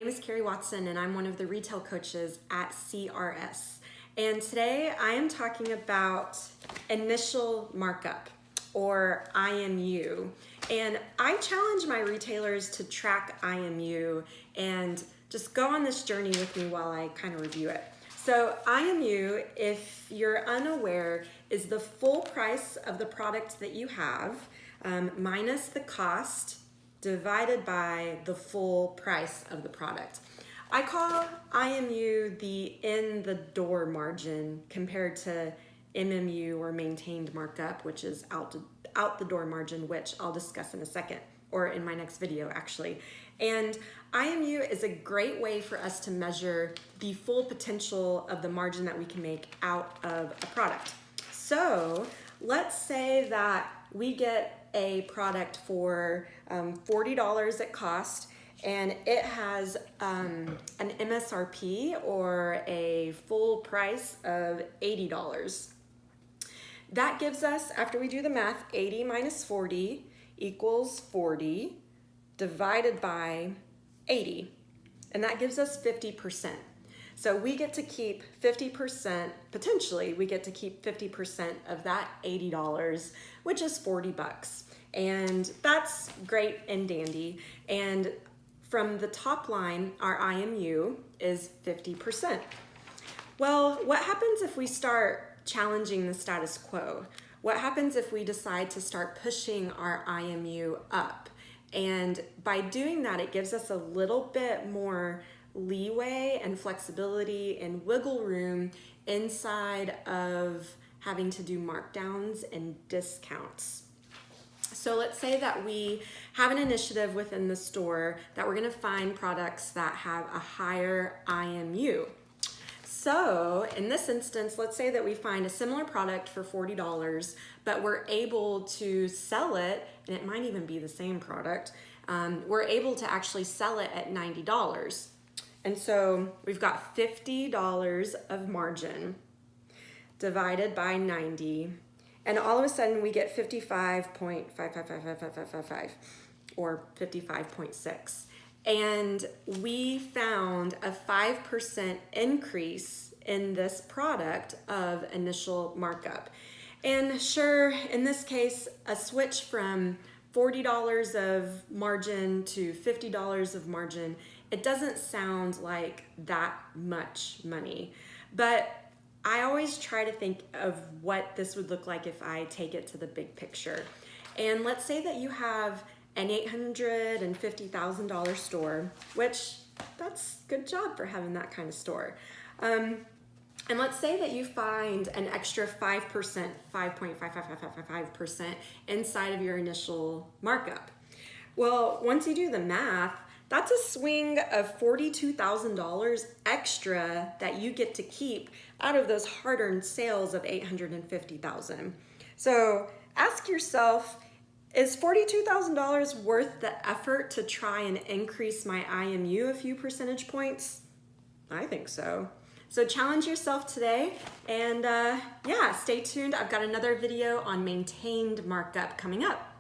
My name is Carrie Watson and I'm one of the retail coaches at CRS. And today I am talking about initial markup, or IMU. And I challenge my retailers to track IMU and just go on this journey with me while I kind of review it. So IMU, if you're unaware, is the full price of the product that you have minus the cost divided by the full price of the product. I call IMU the in the door margin compared to MMU, or maintained markup, which is out the door margin, which I'll discuss in a second, or in my next video actually. And IMU is a great way for us to measure the full potential of the margin that we can make out of a product. So let's say that we get a product for $40 at cost, and it has an MSRP, or a full price, of $80. That gives us, after we do the math, 80 minus 40 equals 40 divided by 80, and that gives us 50%. So we get to keep 50%, potentially we get to keep 50% of that $80, which is 40 bucks. And that's great and dandy. And from the top line, our IMU is 50%. Well, what happens if we start challenging the status quo? What happens if we decide to start pushing our IMU up? And by doing that, it gives us a little bit more leeway and flexibility and wiggle room inside of having to do markdowns and discounts. So let's say that we have an initiative within the store that we're going to find products that have a higher IMU. So in this instance, let's say that we find a similar product for $40, but we're able to sell it, and it might even be the same product, we're able to actually sell it at $90. And so we've got $50 of margin divided by 90, and all of a sudden we get 55.555555, or 55.6. And we found a 5% increase in this product of initial markup. And sure, in this case, a switch from $40 of margin to $50 of margin, it doesn't sound like that much money, but I always try to think of what this would look like if I take it to the big picture. And let's say that you have an $850,000 store, which that's good job for having that kind of store. And let's say that you find an extra 5%, 5.5555% inside of your initial markup. Well, once you do the math, that's a swing of $42,000 extra that you get to keep out of those hard-earned sales of $850,000. So ask yourself, is $42,000 worth the effort to try and increase my IMU a few percentage points? I think so. So challenge yourself today, and yeah, stay tuned. I've got another video on maintained markup coming up.